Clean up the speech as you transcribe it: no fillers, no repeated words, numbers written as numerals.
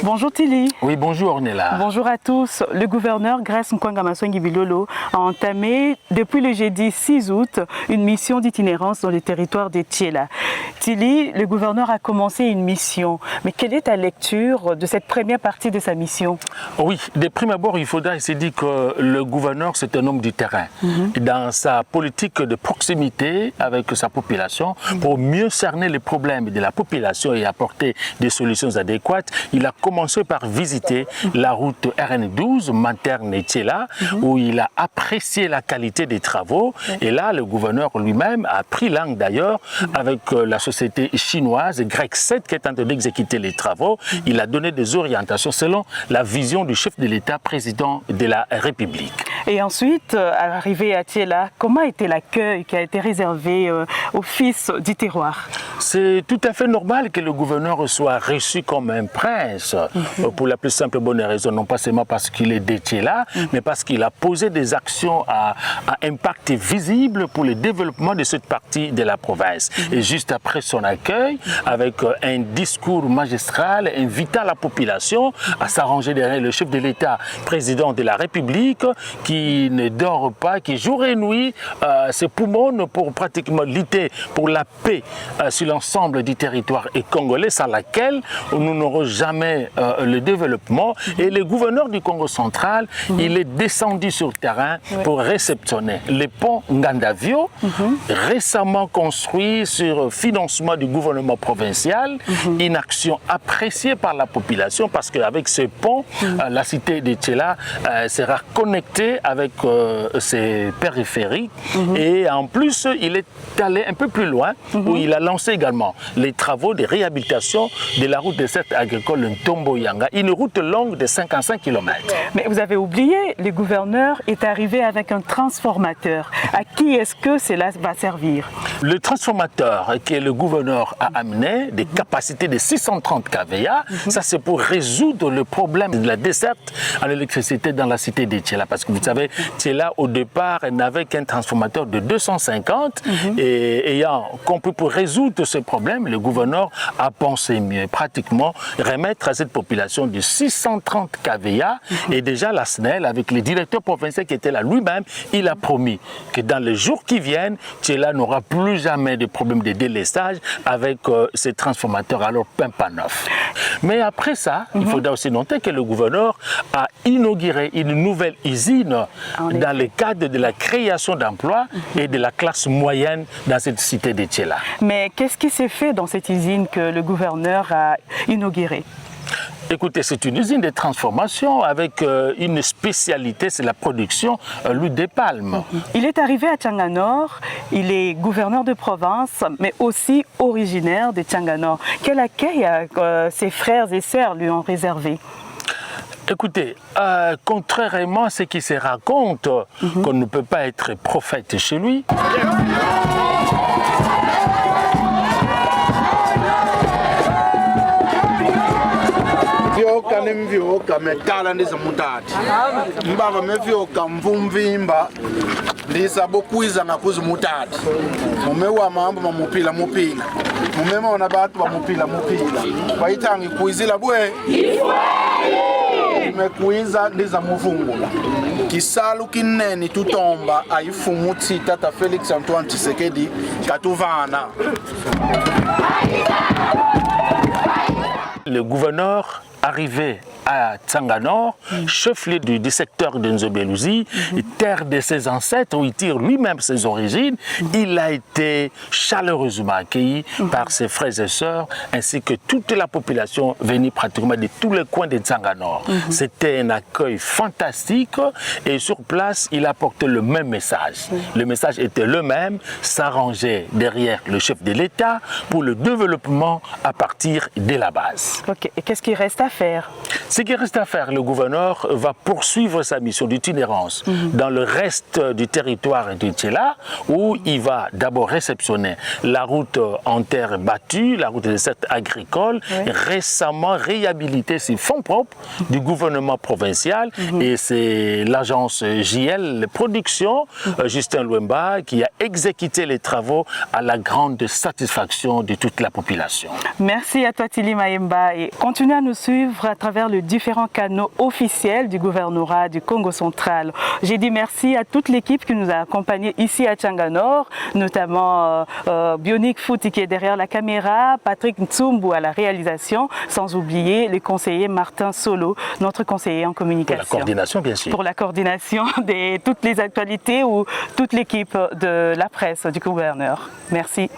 Bonjour Tili. Oui, bonjour Ornella. Bonjour à tous. Le gouverneur Grace Nkwanga Maswangi Bilolo a entamé depuis le jeudi 6 août une mission d'itinérance dans le territoire de Thiela. Tili, le gouverneur a commencé une mission. Mais quelle est ta lecture de cette première partie de sa mission? Oui, de prime abord, il faudra se dire que le gouverneur, c'est un homme du terrain. Dans sa politique de proximité avec sa population, pour mieux cerner les problèmes de la population et apporter des solutions adéquates, il a commencé par visiter la route RN12, Manterne-Thiela, où il a apprécié la qualité des travaux. Et là, le gouverneur lui-même a pris langue d'ailleurs avec la société chinoise Grec 7 qui est en train d'exécuter les travaux. Il a donné des orientations selon la vision du chef de l'État, président de la République. Et ensuite, arrivé à Thiela, comment était l'accueil qui a été réservé aux fils du terroir? C'est tout à fait normal que le gouverneur soit reçu comme un prince, pour la plus simple bonne raison, non pas seulement parce qu'il est de Thiela, mais parce qu'il a posé des actions à impact visible pour le développement de cette partie de la province. Et juste après son accueil, avec un discours magistral invitant la population à s'arranger derrière le chef de l'État, président de la République, qui ne dort pas, qui jour et nuit se poumonne pour pratiquement lutter pour la paix sur l'ensemble du territoire congolais, sans laquelle nous n'aurons jamais le développement. Et le gouverneur du Congo central, il est descendu sur le terrain pour réceptionner le pont Ngandavio, récemment construit sur financement du gouvernement provincial, une action appréciée par la population parce qu'avec ce pont, la cité de Thiela sera connectée avec ses périphériques. Et en plus, il est allé un peu plus loin où il a lancé également les travaux de réhabilitation de la route de cette agricole Ntombo-Yanga, une route longue de 55 km. Mais vous avez oublié, le gouverneur est arrivé avec un transformateur. À qui est-ce que cela va servir? Le transformateur que le gouverneur a amené, des capacités de 630 kVA, ça c'est pour résoudre le problème de la desserte en électricité dans la cité de Thiela. Parce que vous savez, Thiela au départ n'avait qu'un transformateur de 250 et ayant compris pour résoudre ce problème, le gouverneur a pensé mieux, pratiquement remettre à cette population de 630 kVA et déjà la SNEL avec le directeur provincial qui était là lui-même, il a promis que dans les jours qui viennent, Thiela n'aura plus jamais de problème de délestage avec ces transformateurs alors pimpant neuf. Mais après ça, il faudra aussi noter que le gouverneur a inauguré une nouvelle usine dans le cadre de la création d'emplois et de la classe moyenne dans cette cité de Thiela. Mais qu'est-ce qui s'est fait dans cette usine que le gouverneur a inaugurée? Écoutez, c'est une usine de transformation avec une spécialité, c'est la production l'huile de palme. Il est arrivé à Tchanganor, il est gouverneur de province, mais aussi originaire de Tchanganor. Quel accueil ses frères et sœurs lui ont réservé? Écoutez, contrairement à ce qui se raconte, qu'on ne peut pas être prophète chez lui, vyoka nemvyoka metala ndizamutati mbava mevyoka mvumvimba ndisabokwiza ngakuzimutati mume wa mambo mamupila mume maona batu bamupila bayitangi kuizila bwe mekuiza ndizamuvungula kisalu kinene tutomba ayifumutsi tata Felix Antoine Tshisekedi katuvana. Le gouverneur arrivé à Tsanganor, chef-lieu du secteur de Nzobelouzi, terre de ses ancêtres, où il tire lui-même ses origines, il a été chaleureusement accueilli par ses frères et sœurs, ainsi que toute la population venue pratiquement de tous les coins de Tsanganor. C'était un accueil fantastique et sur place, il apportait le même message. Le message était le même, s'arranger derrière le chef de l'État pour le développement à partir de la base. Ok, et qu'est-ce qu'il reste à faire? Ce qui reste à faire, le gouverneur va poursuivre sa mission d'itinérance dans le reste du territoire de Thiela, où il va d'abord réceptionner la route en terre battue, la route des secteurs agricoles, récemment réhabilitée sur fonds propres du gouvernement provincial, et c'est l'agence JL Production, Justin Louemba, qui a exécuté les travaux à la grande satisfaction de toute la population. Merci à toi Tili Mayemba, et continuez à nous suivre à travers les différents canaux officiels du gouvernorat du Congo central. J'ai dit merci à toute l'équipe qui nous a accompagnés ici à Tchanganor, notamment Bionic Fouti qui est derrière la caméra, Patrick Ntsumbu à la réalisation, sans oublier le conseiller Martin Solo, notre conseiller en communication. Pour la coordination, bien sûr. Pour la coordination de toutes les actualités ou toute l'équipe de la presse du gouverneur. Merci.